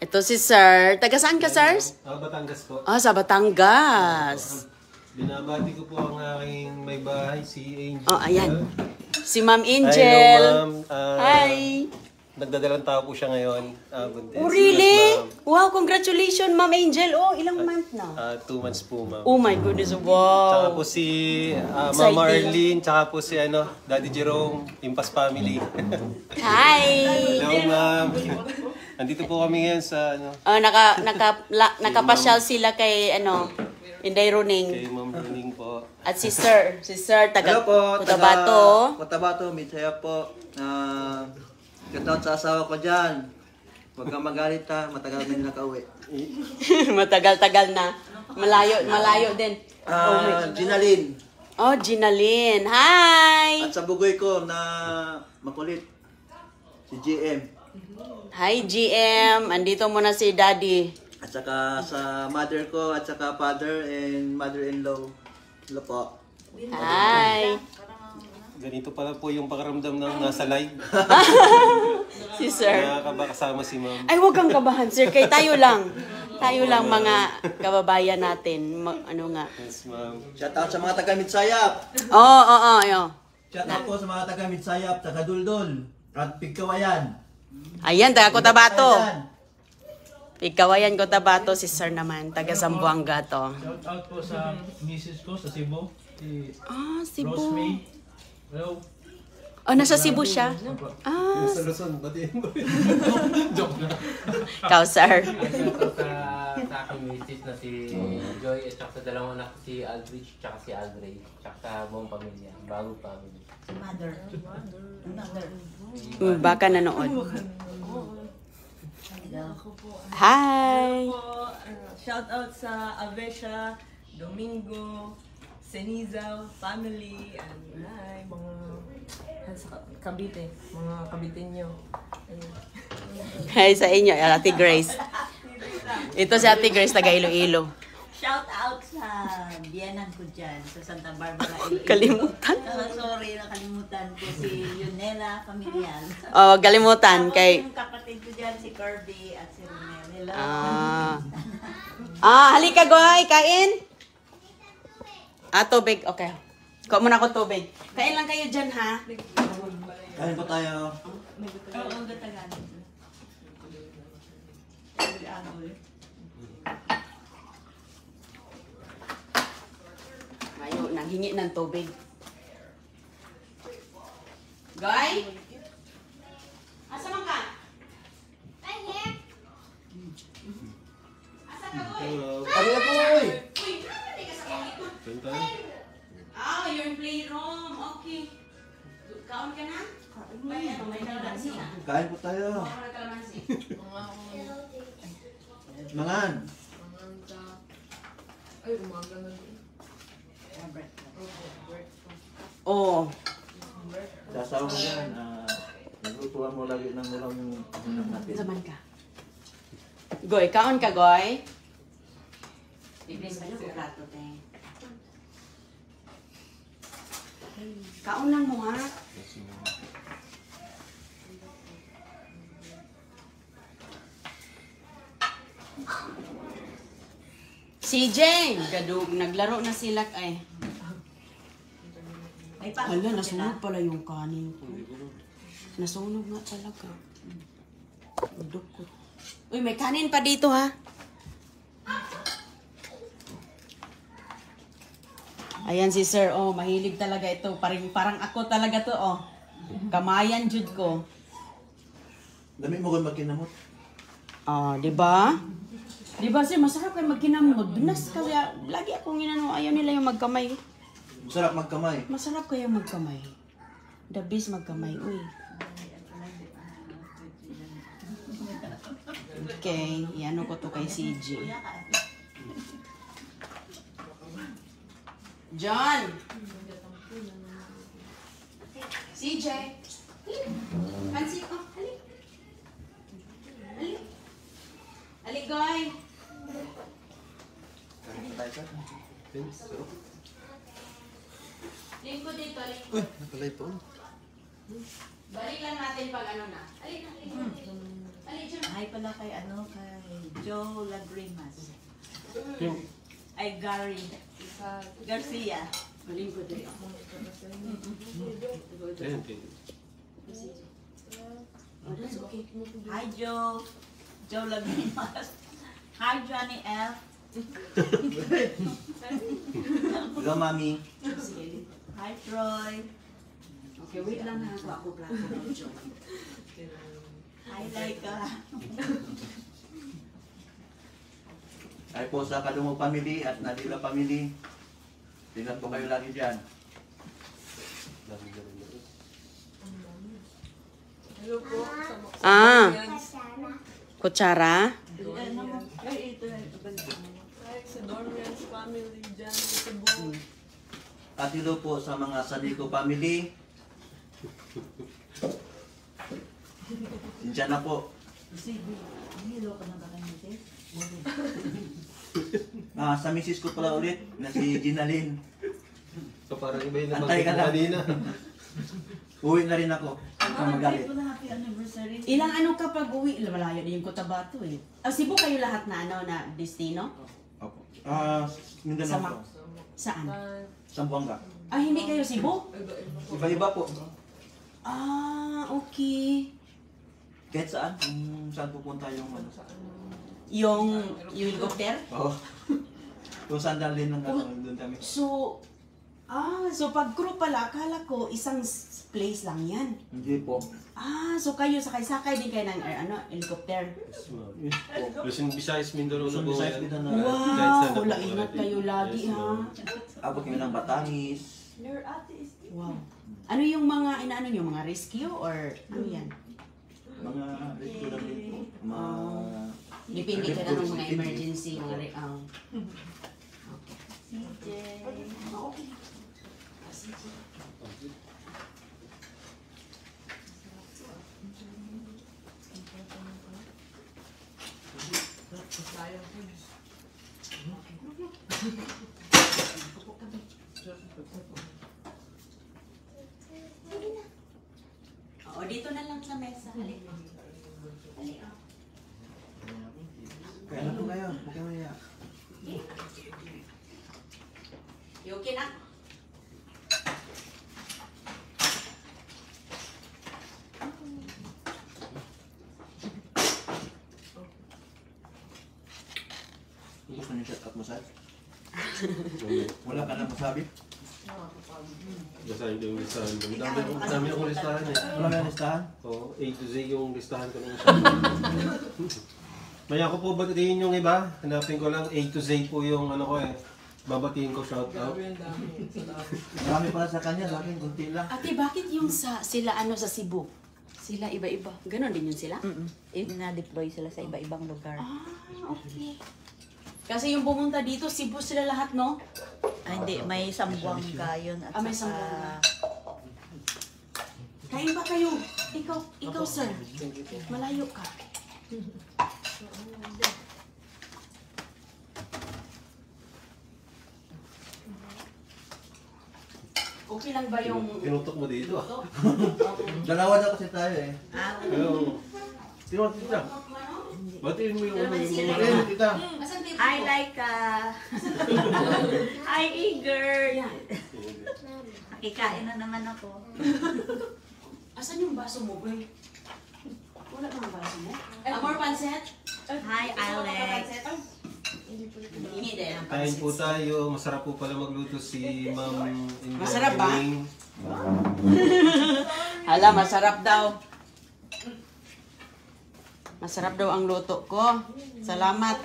Ito si Sir. Taga saan ka, Sir? Batangas po. Ah, sa Batangas. Binabati ko po ang aking may bahay, si Angel. Oh, ayan. Si Ma'am Hello, Angel. ma'am. Hi. Nagdadalang tao po siya ngayon. Buntis. Oh, really? Yes, Wow, congratulations, Ma'am Angel. Oh, ilang month na? 2 months po, ma'am. Oh my goodness, Tsaka wow. po si Ma'am Exciting. Arlene, tsaka po si Daddy Jerome, Impas Family. Hi. Hello, ma'am. Nandito po kami ngayon sa Nakapasyal sila kay Inday kay Runing. Ma'am Runing po. At si Sir taga Hello po, Cotabato. Cotabato, Mitsaya po. Shoutout sa asawa ko dyan. Huwag kang magalit ha, matagal din nakauwi. Matagal-tagal na. Malayo din. Ginalyn. Oh, Ginalyn. Hi. At sa bugoy ko na makulit, si GM. Hi, GM. Andito muna si Daddy. At saka sa mother ko, at saka father and mother-in-law. Hello po. Hi. Ganito pala po yung pakaramdam ng nasa live. Si Sir. Nakakasama si ma'am. Ay, huwag kang kabahan, Sir. Kay tayo lang. Tayo lang mga kababayan natin. Ano nga. Yes, ma'am. Shoutout sa mga taga-Mitsayap. Oo. Shoutout po sa mga taga-Mitsayap, taga-Duldul, at Pigkawayan. Ayan, taga Cotabato. Ikawayan Cotabato, si Sir naman. Taga Zamboanga to. Shout out po sa misis ko sa Cebu. Si Cebu. Rose May. Hello. Oh, nasa Cebu siya? Sa Luzon, batiin mo. Joke na. Ikaw, Sir. Shout out sa aking misis na si Joy at saka sa dalawang anak si Aldrich at si Aldrey. At sa buong pamilya. Bagong family. Baka nanood. Hi! Shout out sa Avesha, Domingo, Ceniza, family, and hi, mga sa Cavite, mga Caviteño. Hi sa inyo, Ate Grace. Ito si Ate Grace, taga Iloilo. Shout out sa biyanan ko dyan, sa Santa Barbara, Iloilo. Kalimutan. Sorry, nakalimutan ko si Yunela Familial. Oh, kalimutan kay... Yung kapatid ko dyan, si Kirby at si Romel. Hello. Halika, Goy, kain. Tubig. Okay. Kuha muna ako tubig. Kain lang kayo dyan, ha? Kain po tayo. Oo, gatagan. Ayaw, nanghingi ng tubig. Goy? Asa man ka? Asa ka, Goy? Kanina po, uy! Uy, hindi ka sa kulikot. Ganda. You're in playroom. Okay. Kaon ka na? May kalamansi na. Kain po tayo. Baka may kalamansi. Mangan. Ay, umaga na din. Oo. Sa asawa mo yan, naglutuan mo lagi ng ulam yung ulam natin. Zaman ka. Goy, kaon ka, Goy? Iblis pa niyo kung plato, te. Kaon lang mo, ha? Si Jane, naglaro na sila ay. Hala, nasunog pala yung kanin ko. Nasunog nga talaga. Dukot. Uy, may kanin pa dito, ha? Ayan si Sir, oh, mahilig talaga ito. Parang ako talaga to, oh. Kamayan jud ko. Dami mo kung magkinamot. Di ba? Di ba, Sir, masarap kayo magkinamod. Dunas kaya, lagi akong ginano, ayaw nila yung magkamay. Masarap magkamay. Masarap kayo magkamay. The best magkamay, uy. Okay, iano ko to kay CJ. John! CJ! Pansi ko, halik. Halik. Halik, Goy. Kain tayo ka. Lingko dito, lingko. Uy, nakalay po. Balik lang natin pag ano na. Halik na, halik na. Hi pala kay Joe Lagrimas. Ay, Gary Garcia. Galing ko diri. That's okay. Hi, Joe. Joe Lagrimas. Hi, Johnny F. Hello, Mami. Hi, Troy. Okay, wait lang ha. Ako plato ng Joy. Hi, Laika. Ay po sa Kalungo family at Nadila family. Tingnan po kayo lagi dyan. Hello po sa mga Ah. Dormians. Kutsara? Ay, ito. Hi sa Dormians family dyan sa Cebu. At hello po sa mga Sadico family. Diyan na po. Hello ka na ba kayo, Ate? Sa misis ko pala ulit na si Ginalyn. So parang iba yung Antay ka nabanggit mo lang. kanina. Uwi na rin ako. Huwag kang magalit. Happy happy anniversary. Ilang ano kapag uwi? Malayo din yung Cotabato eh. Cebu kayo lahat na na destino? Opo. Mindanao Sama. po. Saan? Sambuanga. Ah, hindi kayo Cebu? Iba-iba po. Ah, okay. Kahit saan. Kung saan pupunta yung ano. Yung helicopter? Oo. Kung saan dalhin ng doon kami. So, so pag crew pala, akala ko isang place lang yan. Hindi po. Ah, so kayo sakay-sakay din kayo ng helicopter. Luzon, Visayas, Mindanao na Luzon, po. Visayas, Mindanao. Wow, wala ingat kayo lagi ha. Abot kami ng Batanis. Wow. Ano yung mga inaano nyo, mga rescue or ano yan? Mga rescue lang din po. Mga... Depende ka na ng mga emergency, mga CJ. okay. O, dito na lang sa mesa. Halik. Halik, oh. Kaya na po kayo. Huwag kayo maya. You okay na? Gusto niyo shut up massage? Wala ka na masabi? Basahin ko yung listahan. Dami akong listahan eh. Wala ka na listahan? Oo, A to Z yung listahan ko nung isa. Maya ko po batiin yung iba. Hanapin ko lang A to Z po yung ano ko eh. Babatiin ko, shout out. Marami pala sa kanya, sa akin, kunti lang. Ate, bakit yung sila sa Cebu? Sila iba-iba. Ganon din yun sila? Na-deploy sila sa iba-ibang lugar. Ah, okay. Kasi yung pumunta dito, Cebu sila lahat, no? Hindi, may Sambuanga yun. At May Sambuanga. Kain ba kayo? Ikaw sir. Malayo ka. Okay lang ba yung... Tinutok mo dito. Dalawa na kasi tayo eh. Hello. Tinutok kita. Batiin mo yung mga... Ayun, kita. Hi, Laika! Hi, Eager! Yan. Kikain na naman ako. Asan yung baso mo, boy? Wala bang baso mo? More pancet? Hi, Alex! Hindi din ang Kain pancet. po tayo. Masarap po pala magluto si Ma'am India. Masarap ba? Eling. Hala, masarap daw. Masarap daw ang luto ko. Salamat.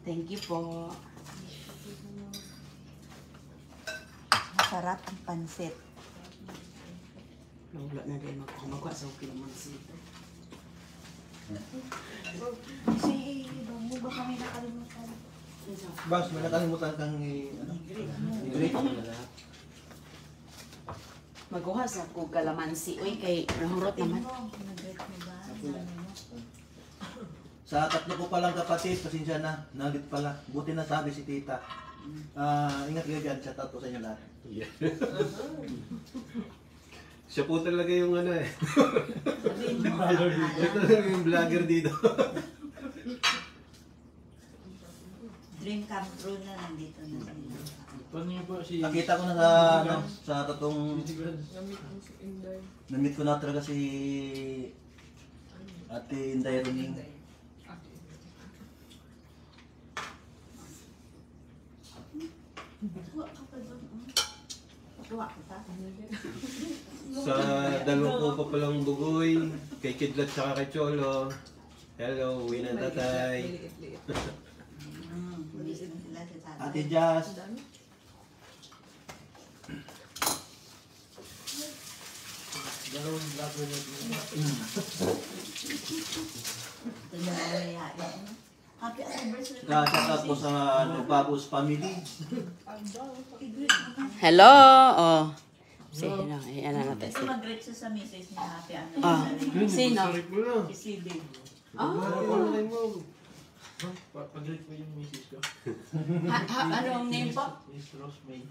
Thank you po. Masarap ang pansit. Wala na din magkuha sa okay naman sito. Si mo ba kami nakalimutan? Bas, may nakalimutan kang ano? Magkuha sa ko kalamansi. Uy, kay nahurot naman. Nag-break mo ba? Sa tatlo ko palang kapatid, pasensya na. Nagit pala. Buti na sabi si tita. Ingat kayo dyan. Shout out po sa inyo lahat. Yeah. Siya po talaga yung ano eh. Sabihin mo, Siya talaga yung vlogger dito. dream come true na nandito na sila. Paano niyo po si... Nakita ko na sa, ano, sa totoong... Namit mo si Inday. Namit ko na talaga si Ate Inday Runing. Tuwa ka ta? Sa dalawa ko pa palang bugoy, kay Kidlat tsaka kay Cholo. Hello, uwi ng tatay. Liit-liit. Bulisin sila sa tatay. Ate Jazz. Dalawang vlogger na Ito na mayayain. Happy anniversary. Shout out po sa Babos family. Hello! Oh. Sige na, ayan na natin. Kasi mag-greet siya sa misis niya. Happy Ah. anniversary. Sino? mo na. Si Sibig. Pag-greet ko yung misis ko. Ano ang name po? Miss Rose May.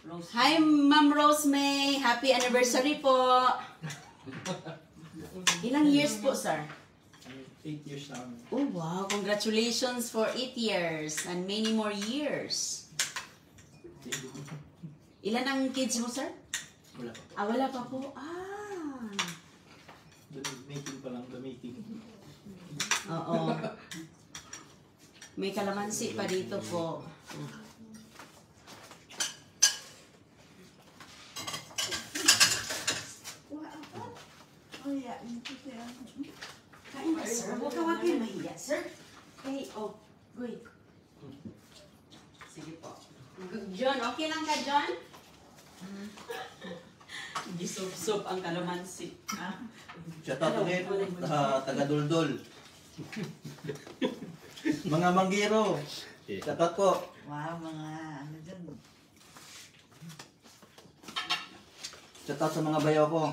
Rose. Hi, Ma'am Rosemay! Happy anniversary po! Ilang years po, sir? 8 years na kami. Oh, wow! Congratulations for 8 years and many more years. Ilan ang kids mo, sir? Wala pa. Ah, wala pa po. Ah! Mating pa lang, gamitin. Oo. May kalamansi pa dito po. Oh, yeah. Ito siya. Kain na, sir. Huwag ka kayo mahiya, sir. Hey, oh. Wait. Sige po. John, okay lang ka, John? Gisop-sop ang kalamansi. Shout out ulit sa taga-Duldul. Mga manggiro. Shout out po. Wow, mga ano dyan. Shout out sa mga bayaw ko.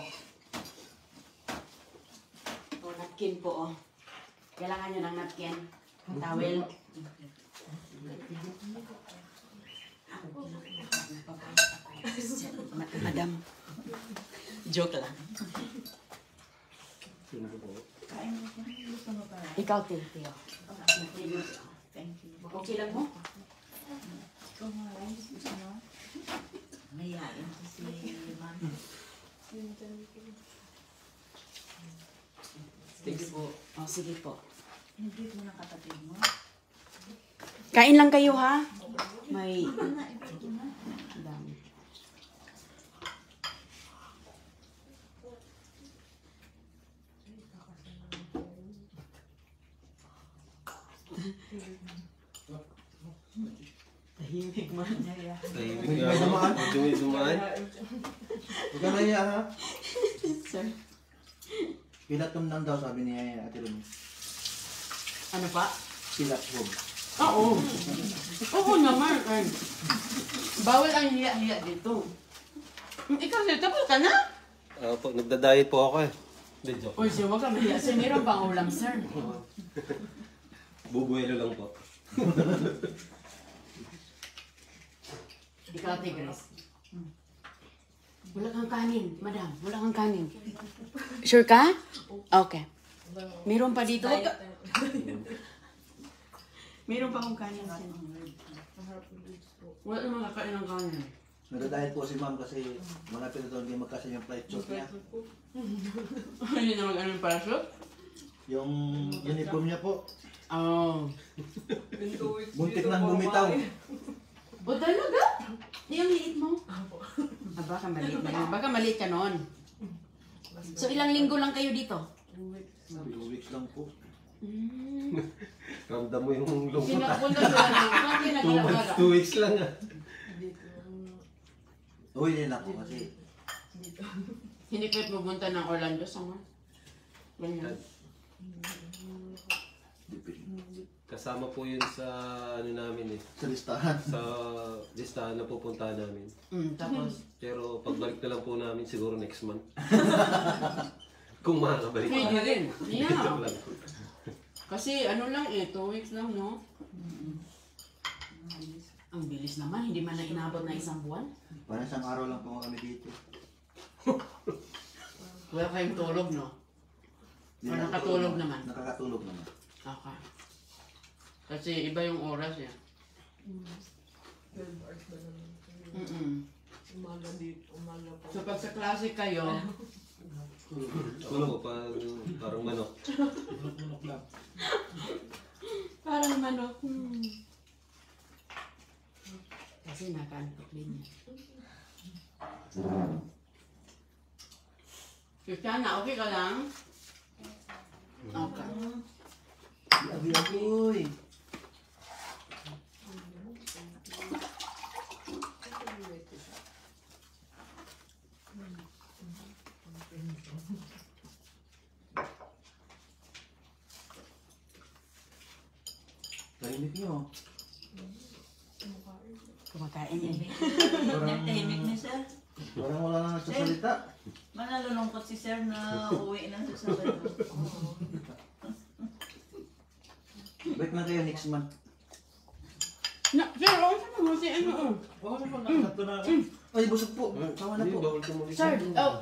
Oh, napkin po, oh. Kailangan nyo ng napkin. Towel. Madam. Joke lang. Kain mo siya. Gusto mo pa. Ikaw, Teo. Thank you. Okay lang mo? Ikaw nga, Rice. Gusto mo? Mayayain ko si Ma'am. Thank you po. Oh, sige po. Hindi mo ng kapatid mo. Kain lang kayo, ha? May... Ito na, ito na. Dami. Tahimik man. Naya. Tahimik nga ako. May dumaan. Huwag ka naiya ha. Sir. Pilatom lang daw sabi ni Ate Runing. Ano pa? Pilatom. Oo. Oo naman. Ay. Bawal ang hiya-hiya dito. Ikaw, sir, tapos ka na? Po, nagda-diet po ako eh. Hindi, joke. Uy, sir, huwag ka mahiya. Sir, meron pang ulam, sir. Bubuelo lang po. Ikaw, Tigres. Wala kang kanin, madam. Wala kang kanin. Sure ka? Okay. Meron pa dito. Meron pa akong kanin. sir. Wala naman kakain ng kanin. Nagdadahil po si Ma'am kasi malapit na daw hindi magkasa yung flight shot niya. Hindi na mag-ano yung parachute? Yung uniform niya po. Oh. Muntik nang bumitaw. O talaga? Yung liit mo? Ah, baka maliit na yun. Baka maliit ka noon. So ilang linggo lang kayo dito? 2 weeks lang po. Ramdam mo yung lungkot ah. Pinapunta sila ng saan kayo 2 months, naglalagara? 2 weeks lang ah. Uy, yun ako kasi. Hindi kayo pupunta ng Orlando summer? Ganyan. Kasama po yun sa ano namin eh. Sa listahan. Sa listahan na pupuntahan namin. Tapos? Pero pagbalik na lang po namin siguro next month. Kung makakabalik pa. Pwede rin. Yeah. Joke lang. Kasi ano lang eh, 2 weeks lang, no? Ang bilis naman, hindi man na inabot na isang buwan. Parang isang araw lang po kami dito. Wala kayong tulog, no? Hindi O, nakatulog naman? Nakakatulog naman. Okay. Kasi iba yung oras eh. 12 hours ba naman? Umaga dito, umaga pa. So pag sa klase kayo, Tulog ko parang manok. Bulok-bulok lang. parang manok. Kasi nakaantok din niya. Christiana, okay ka lang? Okay. Abi-aboy! Tahimik niyo. Kumakain yan. Tahimik ni sir. Parang wala nang nagsasalita. Manalulungkot si sir na uwi na sa Sabado. Balik na kayo next month. Na, sir, ano mo si ano? Oo naman, nakasato na ako. Ay, busog po. Tama na Hindi, po. bawal tumuli. Sir, oh.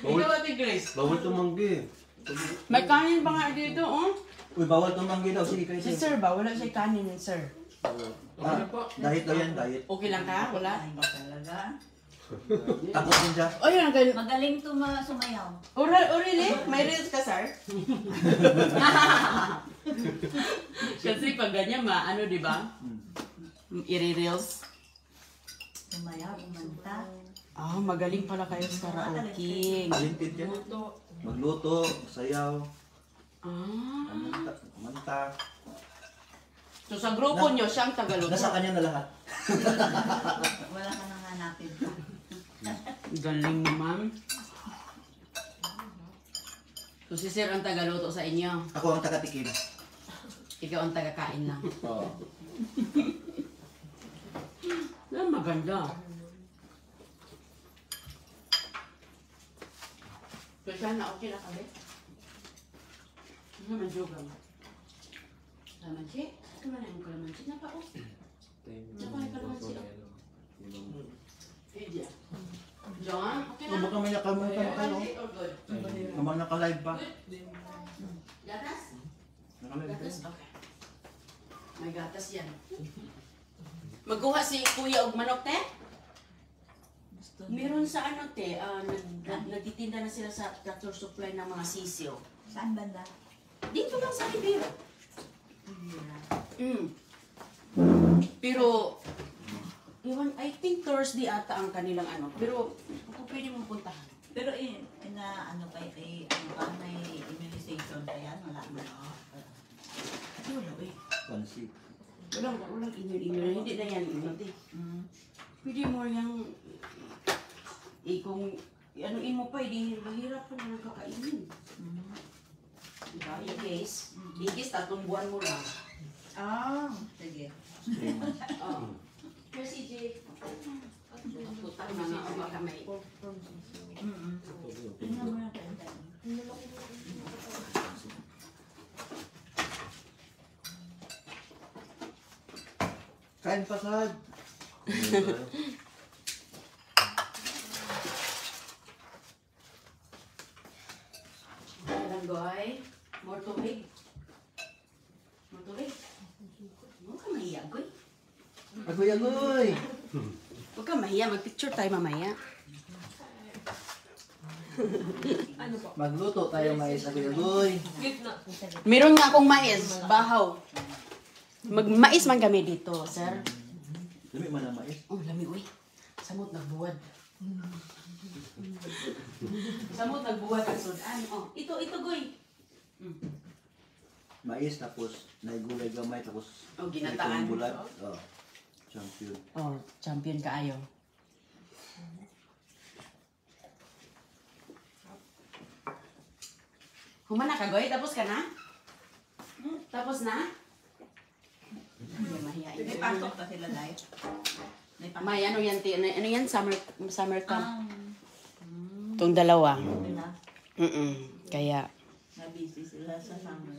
Bawal, Ikaw ate Grace. bawal tumanggi. May kanin pa nga dito, oh. Uy, bawal tumanggi daw. Sige kayo, Si sir. sir ba? Wala siya kanin, sir. Ah, diet daw yan, diet. Okay lang ka? Wala? Ay, talaga. Takot din siya. Oh, yun. Ganun. Magaling sumayaw. Oh, really? May reels ka, sir? Kasi pag ganyan, ano, di ba? I-reels. Sumayaw, umanta. Ah, magaling pala kayo sa karaoke. Talented yan. Magluto, sayaw, Ah. manta. So sa grupo nyo, siyang Tagaluto. Nasa kanya na lahat. Wala ka nang hanapin pa. Galing naman. So si sir ang Tagaluto sa inyo. Ako ang takatikim. Ikaw ang tagakain lang. Oo. Ah, maganda. So sana okay na kami? Ano naman jogang? Kalamansi? Ito na yung kalamansi na pa, oh. Napakay kalamansi, oh. Lydia. John, okay na? Baka may nakalimutan kayo. Kalamansi or good? Naman naka-live pa. Gatas? Naka-live pa. Gatas? Okay. May gatas yan. Magkuha si Kuya og manok, te? Gusto Meron sa ano, te, nagtitinda na sila sa tractor supply ng mga sisiyo. Saan banda? Dito lang sa Ribera. Hira. Pero, I think Thursday ata ang kanilang ano. Pero, kung pwede mong puntahan. Pero ano ka, may immunization pa yan? Wala na. Wala, eh. Pansi. Walang email. Hindi na yan, hindi. Pwede mo yung, kung anuin mo pa, hindi mahirap pa na kakainin. Diba? In case, 3 buwan mo lang. Ah, sige. Oo. Pero CJ, putak na nga ako baka may. Tingnan mo yung kanta. Kain pa, Sad. Langgoy, more tubig. More tubig. Huwag ka mahiya, Goy. Agoy! Huwag ka mahiya, mag-picture tayo mamaya. Ano po? Magluto tayo mais, agoy. Gitna. Meron nga akong mais, bahaw. Mais man kami dito, sir. Dami man ang mais. Oh, lami, uy. Samot nagbuwad. Samot nagbuwad ang sudan. Oh, ito, Goy. Mais, tapos naigulay gamay, tapos Oh, ginataan. bulat. Oh, champion. Oh, champion ka ayo. Humana ka, Goy? Tapos ka na? Tapos na? Hindi, mahihain. May pasok pa sila live. May pasok. May ano yan, ano yan? Summer camp. Ah, Itong dalawa. nila. Kaya, Na-busy sila sa summer.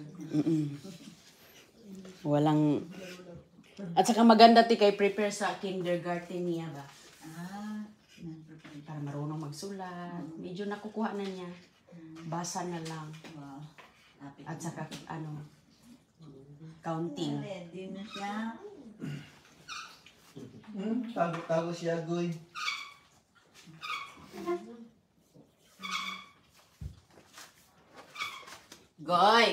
Walang... At saka maganda ti kay prepare sa kindergarten niya ba? Para marunong magsulat. Medyo nakukuha na niya. Basa na lang. Wow. Lapit At saka counting. ready na siya. Tago siya, Goy. Goy!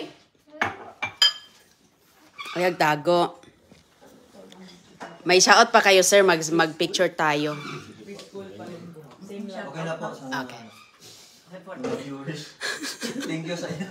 Ayag tago. May shout pa kayo, sir. Mag-picture tayo. Okay na po. Okay. Viewers. Thank you sa inyo.